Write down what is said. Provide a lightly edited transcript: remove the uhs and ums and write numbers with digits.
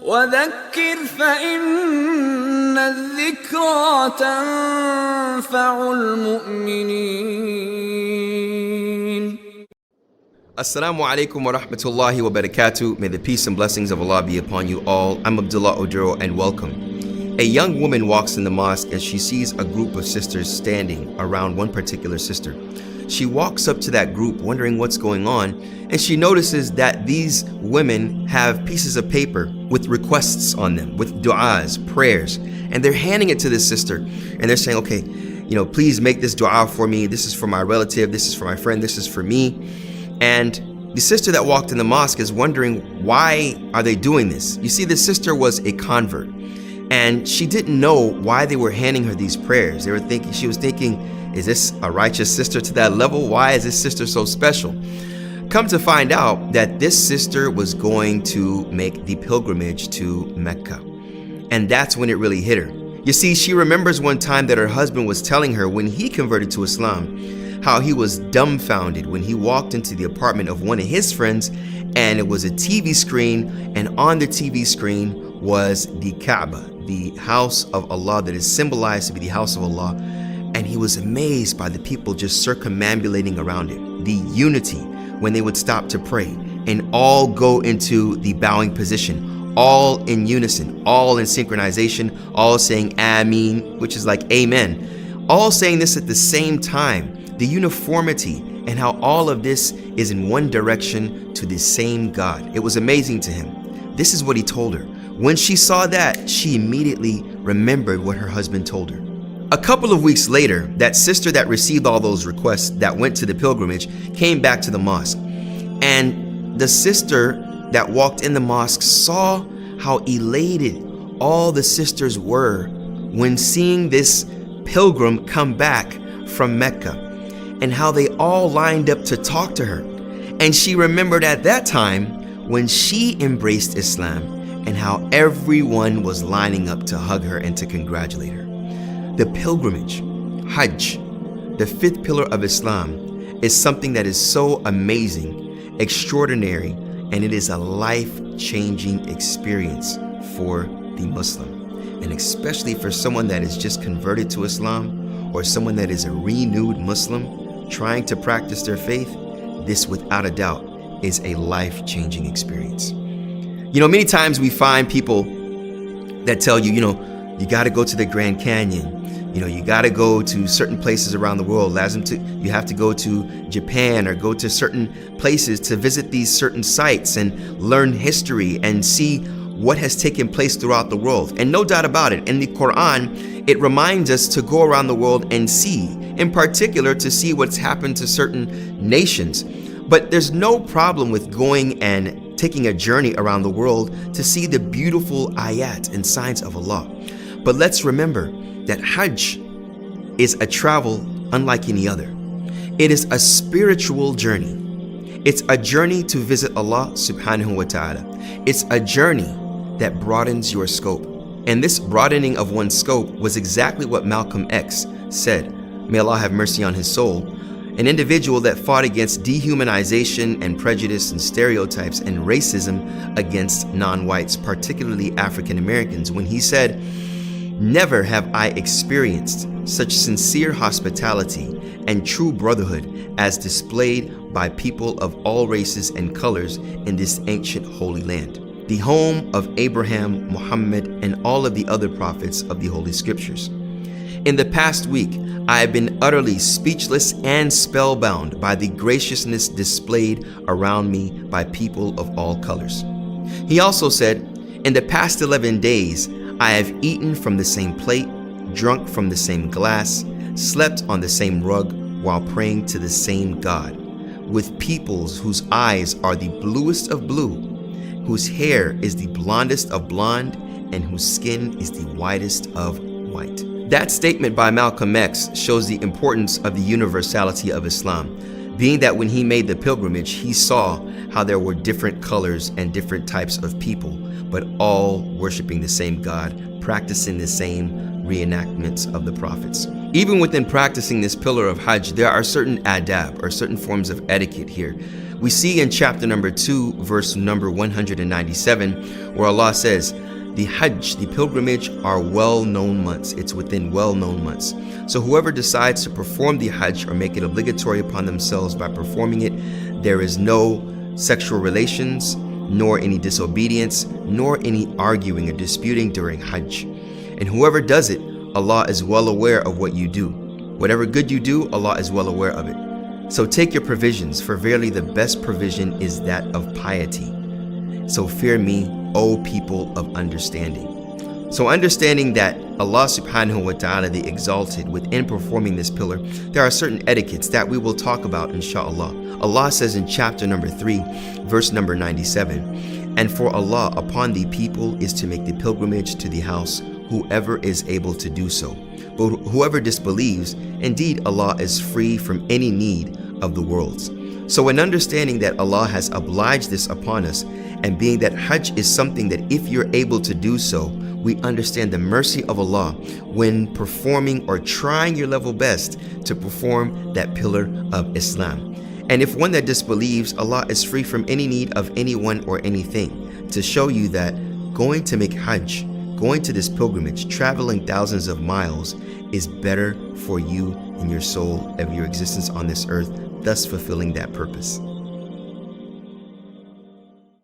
وذكر فإن الذكرى تنفع المؤمنين. Assalamu alaikum wa rahmatullahi wa barakatuh. May the peace and blessings of Allah be upon you all. I'm Abdullah Oduro and welcome. A young woman walks in the mosque and she sees a group of sisters standing around one particular sister. She walks up to that group wondering what's going on, and she notices that these women have pieces of paper with requests on them, with du'as, prayers, and they're handing it to this sister and they're saying, okay, please make this du'a for me. This is for my relative, this is for my friend, this is for me. And the sister that walked in the mosque is wondering, why are they doing this? You see, this sister was a convert, and she didn't know why they were handing her these prayers. She was thinking, is this a righteous sister to that level? Why is this sister so special? Come to find out that this sister was going to make the pilgrimage to Mecca. And that's when it really hit her. You see, she remembers one time that her husband was telling her when he converted to Islam, how he was dumbfounded when he walked into the apartment of one of his friends and it was a TV screen, and on the TV screen was the Kaaba, the house of Allah that is symbolized to be the house of Allah. And he was amazed by the people just circumambulating around it, the unity when they would stop to pray and all go into the bowing position, all in unison, all in synchronization, all saying Ameen, which is like Amen, all saying this at the same time. The uniformity and how all of this is in one direction to the same God. It was amazing to him. This is what he told her. When she saw that, she immediately remembered what her husband told her. A couple of weeks later, that sister that received all those requests that went to the pilgrimage came back to the mosque. And the sister that walked in the mosque saw how elated all the sisters were when seeing this pilgrim come back from Mecca, and how they all lined up to talk to her. And she remembered at that time when she embraced Islam and how everyone was lining up to hug her and to congratulate her. The pilgrimage, Hajj, the fifth pillar of Islam, is something that is so amazing, extraordinary, and it is a life-changing experience for the Muslim. And especially for someone that is just converted to Islam, or someone that is a renewed Muslim trying to practice their faith, this without a doubt is a life-changing experience. Many times we find people that tell you, you got to go to the Grand Canyon. You got to go to certain places around the world. You have to go to Japan or go to certain places to visit these certain sites and learn history and see what has taken place throughout the world. And no doubt about it, in the Qur'an, it reminds us to go around the world and see, in particular to see what's happened to certain nations. But there's no problem with going and taking a journey around the world to see the beautiful ayat and signs of Allah. But let's remember that Hajj is a travel unlike any other. It is a spiritual journey. It's a journey to visit Allah subhanahu wa ta'ala. It's a journey that broadens your scope. And this broadening of one's scope was exactly what Malcolm X said. May Allah have mercy on his soul. An individual that fought against dehumanization and prejudice and stereotypes and racism against non-whites, particularly African Americans, when he said, "Never have I experienced such sincere hospitality and true brotherhood as displayed by people of all races and colors in this ancient holy land, the home of Abraham, Muhammad, and all of the other prophets of the Holy Scriptures. In the past week, I have been utterly speechless and spellbound by the graciousness displayed around me by people of all colors." He also said, "In the past 11 days, I have eaten from the same plate, drunk from the same glass, slept on the same rug while praying to the same God, with peoples whose eyes are the bluest of blue, whose hair is the blondest of blonde, and whose skin is the whitest of white." That statement by Malcolm X shows the importance of the universality of Islam, being that when he made the pilgrimage, he saw how there were different colors and different types of people, but all worshiping the same God, practicing the same reenactments of the prophets. Even within practicing this pillar of Hajj, there are certain adab, or certain forms of etiquette here. We see in chapter number 2, verse number 197, where Allah says, the Hajj, the pilgrimage, are well-known months. It's within well-known months. So whoever decides to perform the Hajj or make it obligatory upon themselves by performing it, there is no sexual relations, nor any disobedience, nor any arguing or disputing during Hajj. And whoever does it, Allah is well aware of what you do. Whatever good you do, Allah is well aware of it. So take your provisions, for verily the best provision is that of piety. So fear me, O people of understanding. So understanding that Allah subhanahu wa ta'ala, the exalted, within performing this pillar, there are certain etiquettes that we will talk about inshallah. Allah says in chapter number 3, verse number 97, and for Allah upon the people is to make the pilgrimage to the house, whoever is able to do so. But whoever disbelieves, indeed Allah is free from any need of the worlds. So in understanding that Allah has obliged this upon us, and being that Hajj is something that if you're able to do so, we understand the mercy of Allah when performing or trying your level best to perform that pillar of Islam. And if one that disbelieves, Allah is free from any need of anyone or anything, to show you that going to make Hajj, going to this pilgrimage, traveling thousands of miles, is better for you and your soul of your existence on this earth, thus fulfilling that purpose.